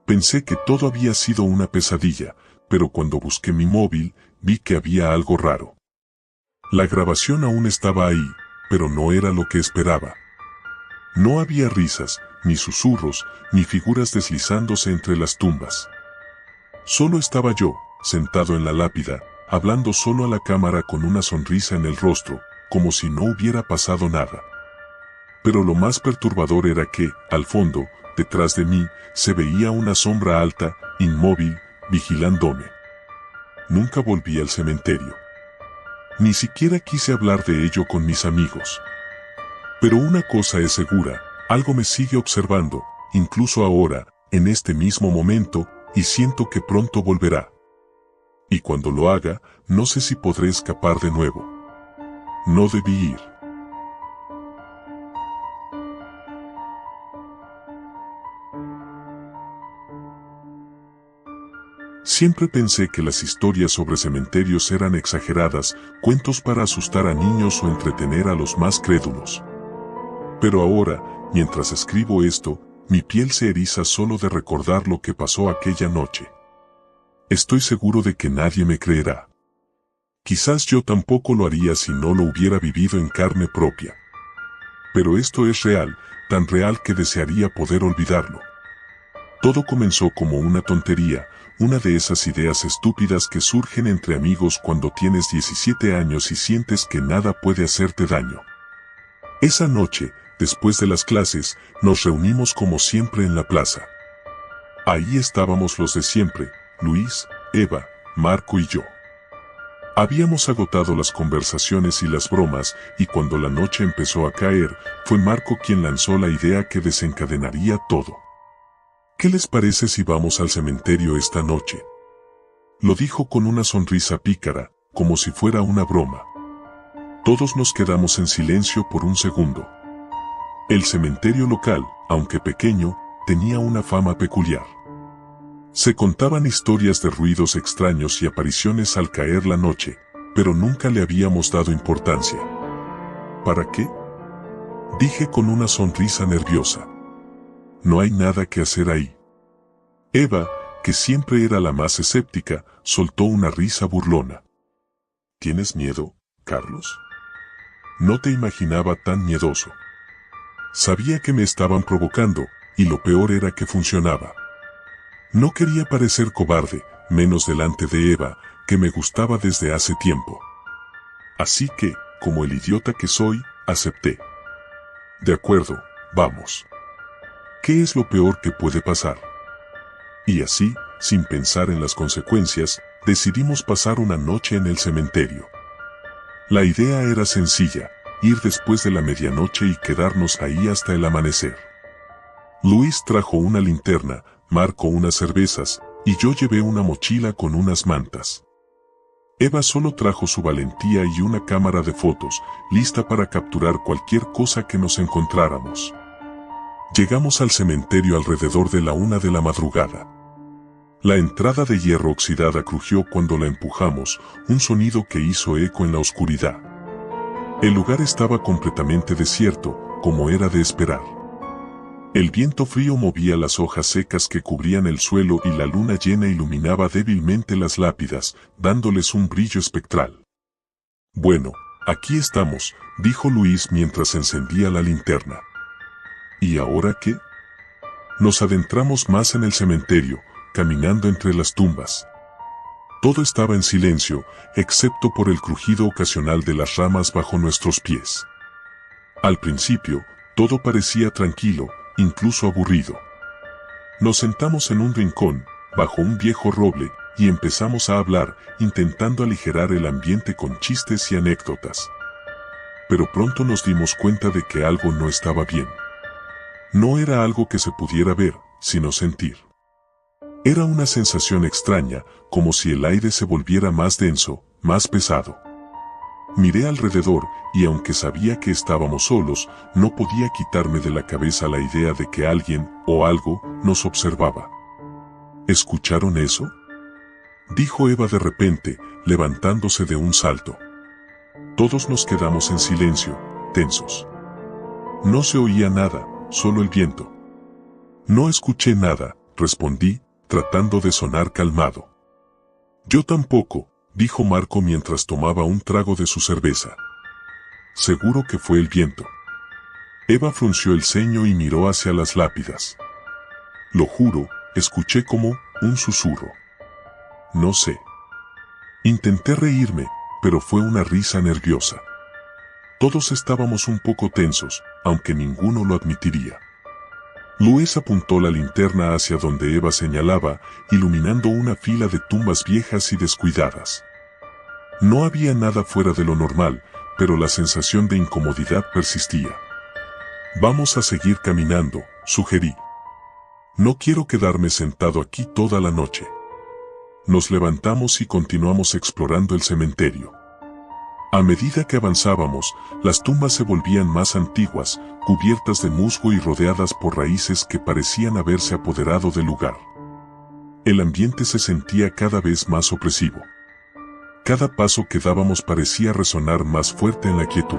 Pensé que todo había sido una pesadilla, pero cuando busqué mi móvil, vi que había algo raro. La grabación aún estaba ahí, pero no era lo que esperaba. No había risas, ni susurros, ni figuras deslizándose entre las tumbas. Solo estaba yo, sentado en la lápida, hablando solo a la cámara con una sonrisa en el rostro, como si no hubiera pasado nada. Pero lo más perturbador era que, al fondo, detrás de mí, se veía una sombra alta, inmóvil, vigilándome. Nunca volví al cementerio. Ni siquiera quise hablar de ello con mis amigos. Pero una cosa es segura, algo me sigue observando, incluso ahora, en este mismo momento, y siento que pronto volverá. Y cuando lo haga, no sé si podré escapar de nuevo. No debí ir. Siempre pensé que las historias sobre cementerios eran exageradas, cuentos para asustar a niños o entretener a los más crédulos. Pero ahora, mientras escribo esto, mi piel se eriza solo de recordar lo que pasó aquella noche. Estoy seguro de que nadie me creerá. Quizás yo tampoco lo haría si no lo hubiera vivido en carne propia. Pero esto es real, tan real que desearía poder olvidarlo. Todo comenzó como una tontería, una de esas ideas estúpidas que surgen entre amigos cuando tienes 17 años y sientes que nada puede hacerte daño. Esa noche, después de las clases, nos reunimos como siempre en la plaza. Ahí estábamos los de siempre, Luis, Eva, Marco y yo. Habíamos agotado las conversaciones y las bromas, y cuando la noche empezó a caer, fue Marco quien lanzó la idea que desencadenaría todo. ¿Qué les parece si vamos al cementerio esta noche? Lo dijo con una sonrisa pícara, como si fuera una broma. Todos nos quedamos en silencio por un segundo. El cementerio local, aunque pequeño, tenía una fama peculiar. Se contaban historias de ruidos extraños y apariciones al caer la noche, pero nunca le habíamos dado importancia. ¿Para qué? Dije con una sonrisa nerviosa. No hay nada que hacer ahí. Eva, que siempre era la más escéptica, soltó una risa burlona. ¿Tienes miedo, Carlos? No te imaginaba tan miedoso. Sabía que me estaban provocando, y lo peor era que funcionaba. No quería parecer cobarde, menos delante de Eva, que me gustaba desde hace tiempo. Así que, como el idiota que soy, acepté. De acuerdo, vamos. ¿Qué es lo peor que puede pasar? Y así, sin pensar en las consecuencias, decidimos pasar una noche en el cementerio. La idea era sencilla, ir después de la medianoche y quedarnos ahí hasta el amanecer. Luis trajo una linterna, Marco unas cervezas, y yo llevé una mochila con unas mantas. Eva solo trajo su valentía y una cámara de fotos, lista para capturar cualquier cosa que nos encontráramos. Llegamos al cementerio alrededor de la 1 de la madrugada. La entrada de hierro oxidada crujió cuando la empujamos, un sonido que hizo eco en la oscuridad. El lugar estaba completamente desierto, como era de esperar. El viento frío movía las hojas secas que cubrían el suelo y la luna llena iluminaba débilmente las lápidas, dándoles un brillo espectral. Bueno, aquí estamos, dijo Luis mientras encendía la linterna. ¿Y ahora qué? Nos adentramos más en el cementerio, caminando entre las tumbas. Todo estaba en silencio, excepto por el crujido ocasional de las ramas bajo nuestros pies. Al principio, todo parecía tranquilo, incluso aburrido. Nos sentamos en un rincón, bajo un viejo roble, y empezamos a hablar, intentando aligerar el ambiente con chistes y anécdotas. Pero pronto nos dimos cuenta de que algo no estaba bien. No era algo que se pudiera ver, sino sentir. Era una sensación extraña, como si el aire se volviera más denso, más pesado. Miré alrededor, y aunque sabía que estábamos solos, no podía quitarme de la cabeza la idea de que alguien, o algo, nos observaba. ¿Escucharon eso?, dijo Eva de repente, levantándose de un salto. Todos nos quedamos en silencio, tensos. No se oía nada, solo el viento. No escuché nada, respondí, tratando de sonar calmado. Yo tampoco, dijo Marco mientras tomaba un trago de su cerveza. Seguro que fue el viento. Eva frunció el ceño y miró hacia las lápidas. Lo juro, escuché como un susurro. No sé. Intenté reírme, pero fue una risa nerviosa. Todos estábamos un poco tensos, aunque ninguno lo admitiría. Luis apuntó la linterna hacia donde Eva señalaba, iluminando una fila de tumbas viejas y descuidadas. No había nada fuera de lo normal, pero la sensación de incomodidad persistía. Vamos a seguir caminando, sugerí. No quiero quedarme sentado aquí toda la noche. Nos levantamos y continuamos explorando el cementerio. A medida que avanzábamos, las tumbas se volvían más antiguas, cubiertas de musgo y rodeadas por raíces que parecían haberse apoderado del lugar. El ambiente se sentía cada vez más opresivo. Cada paso que dábamos parecía resonar más fuerte en la quietud.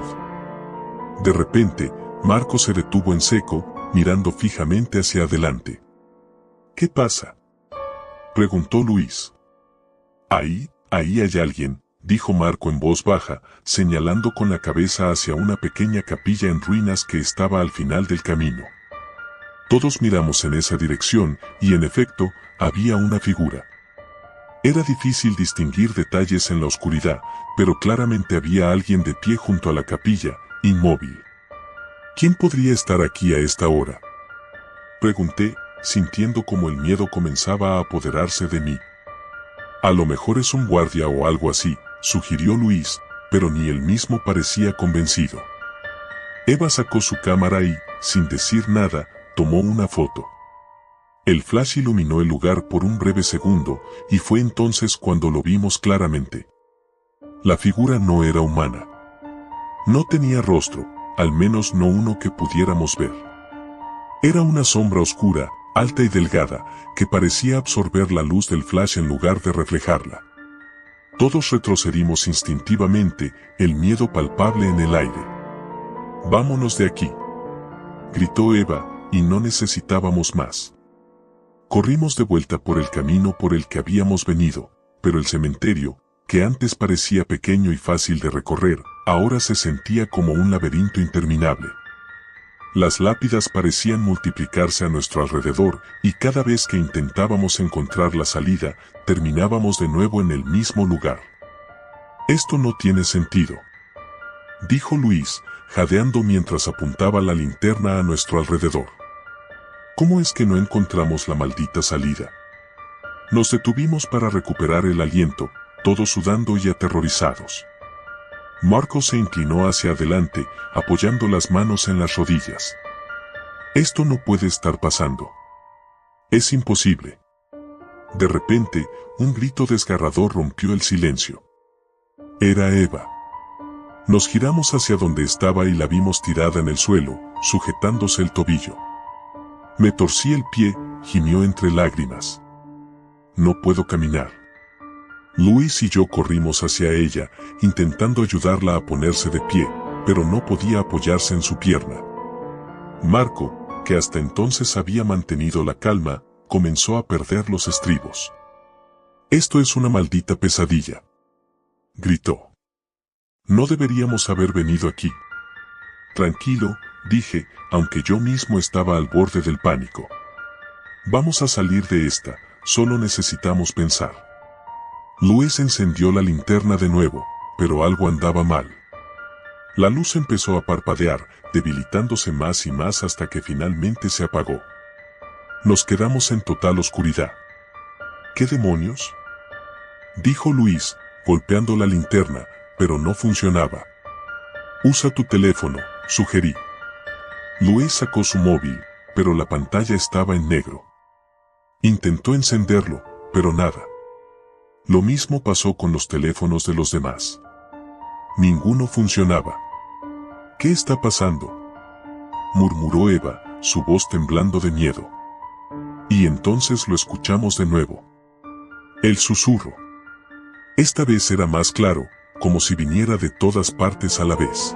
De repente, Marco se detuvo en seco, mirando fijamente hacia adelante. ¿Qué pasa?, preguntó Luis. Ahí hay alguien, dijo Marco en voz baja, señalando con la cabeza hacia una pequeña capilla en ruinas que estaba al final del camino. Todos miramos en esa dirección, y en efecto, había una figura. Era difícil distinguir detalles en la oscuridad, pero claramente había alguien de pie junto a la capilla, inmóvil. ¿Quién podría estar aquí a esta hora?, pregunté, sintiendo como el miedo comenzaba a apoderarse de mí. A lo mejor es un guardia o algo así, sugirió Luis, pero ni él mismo parecía convencido. Eva sacó su cámara y, sin decir nada, tomó una foto. El flash iluminó el lugar por un breve segundo, y fue entonces cuando lo vimos claramente. La figura no era humana. No tenía rostro, al menos no uno que pudiéramos ver. Era una sombra oscura, alta y delgada, que parecía absorber la luz del flash en lugar de reflejarla. Todos retrocedimos instintivamente, el miedo palpable en el aire. «Vámonos de aquí», gritó Eva, y no necesitábamos más. Corrimos de vuelta por el camino por el que habíamos venido, pero el cementerio, que antes parecía pequeño y fácil de recorrer, ahora se sentía como un laberinto interminable. Las lápidas parecían multiplicarse a nuestro alrededor, y cada vez que intentábamos encontrar la salida, terminábamos de nuevo en el mismo lugar. «Esto no tiene sentido», dijo Luis, jadeando mientras apuntaba la linterna a nuestro alrededor. «¿Cómo es que no encontramos la maldita salida?». Nos detuvimos para recuperar el aliento, todos sudando y aterrorizados. Marco se inclinó hacia adelante, apoyando las manos en las rodillas. «Esto no puede estar pasando. Es imposible». De repente, un grito desgarrador rompió el silencio. Era Eva. Nos giramos hacia donde estaba y la vimos tirada en el suelo, sujetándose el tobillo. «Me torcí el pie», gimió entre lágrimas. «No puedo caminar». Luis y yo corrimos hacia ella, intentando ayudarla a ponerse de pie, pero no podía apoyarse en su pierna. Marco, que hasta entonces había mantenido la calma, comenzó a perder los estribos. «Esto es una maldita pesadilla», gritó. «No deberíamos haber venido aquí». «Tranquilo», dije, aunque yo mismo estaba al borde del pánico. «Vamos a salir de esta, solo necesitamos pensar». Luis encendió la linterna de nuevo, pero algo andaba mal. La luz empezó a parpadear, debilitándose más y más hasta que finalmente se apagó. Nos quedamos en total oscuridad. «¿Qué demonios?», dijo Luis, golpeando la linterna, pero no funcionaba. «Usa tu teléfono», sugerí. Luis sacó su móvil, pero la pantalla estaba en negro. Intentó encenderlo, pero nada. Lo mismo pasó con los teléfonos de los demás. Ninguno funcionaba. «¿Qué está pasando?», murmuró Eva, su voz temblando de miedo. Y entonces lo escuchamos de nuevo. El susurro. Esta vez era más claro, como si viniera de todas partes a la vez.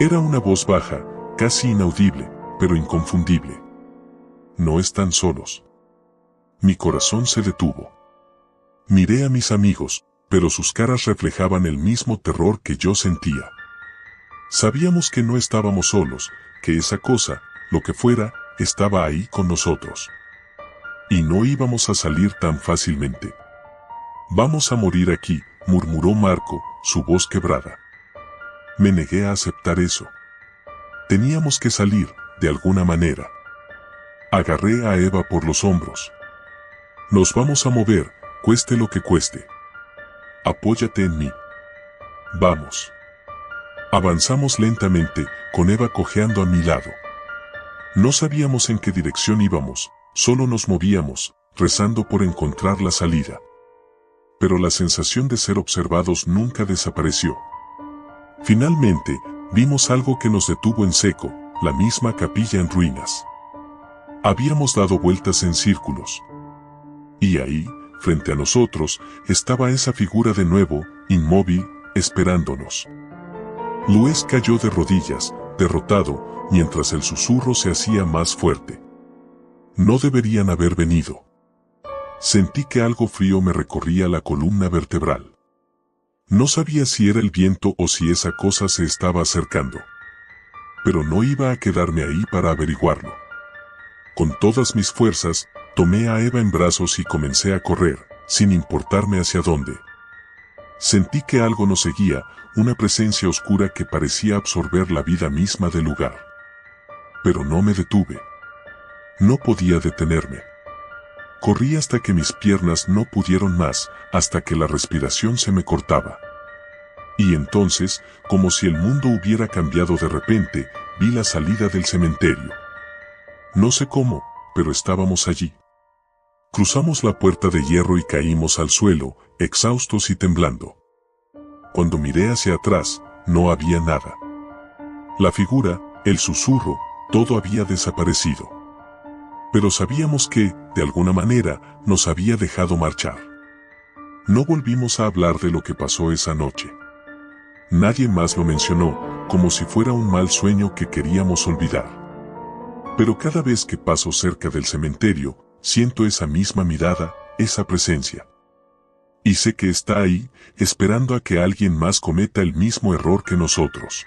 Era una voz baja, casi inaudible, pero inconfundible. «No están solos». Mi corazón se detuvo. Miré a mis amigos, pero sus caras reflejaban el mismo terror que yo sentía. Sabíamos que no estábamos solos, que esa cosa, lo que fuera, estaba ahí con nosotros. Y no íbamos a salir tan fácilmente. «Vamos a morir aquí», murmuró Marco, su voz quebrada. Me negué a aceptar eso. Teníamos que salir, de alguna manera. Agarré a Eva por los hombros. «Nos vamos a mover, cueste lo que cueste. Apóyate en mí. Vamos». Avanzamos lentamente, con Eva cojeando a mi lado. No sabíamos en qué dirección íbamos, solo nos movíamos, rezando por encontrar la salida. Pero la sensación de ser observados nunca desapareció. Finalmente, vimos algo que nos detuvo en seco, la misma capilla en ruinas. Habíamos dado vueltas en círculos. Y ahí, frente a nosotros, estaba esa figura de nuevo, inmóvil, esperándonos. Luis cayó de rodillas, derrotado, mientras el susurro se hacía más fuerte. No deberían haber venido. Sentí que algo frío me recorría la columna vertebral. No sabía si era el viento o si esa cosa se estaba acercando. Pero no iba a quedarme ahí para averiguarlo. Con todas mis fuerzas, tomé a Eva en brazos y comencé a correr, sin importarme hacia dónde. Sentí que algo nos seguía, una presencia oscura que parecía absorber la vida misma del lugar. Pero no me detuve. No podía detenerme. Corrí hasta que mis piernas no pudieron más, hasta que la respiración se me cortaba. Y entonces, como si el mundo hubiera cambiado de repente, vi la salida del cementerio. No sé cómo, pero estábamos allí. Cruzamos la puerta de hierro y caímos al suelo, exhaustos y temblando. Cuando miré hacia atrás, no había nada. La figura, el susurro, todo había desaparecido. Pero sabíamos que, de alguna manera, nos había dejado marchar. No volvimos a hablar de lo que pasó esa noche. Nadie más lo mencionó, como si fuera un mal sueño que queríamos olvidar. Pero cada vez que paso cerca del cementerio, siento esa misma mirada, esa presencia. Y sé que está ahí, esperando a que alguien más cometa el mismo error que nosotros.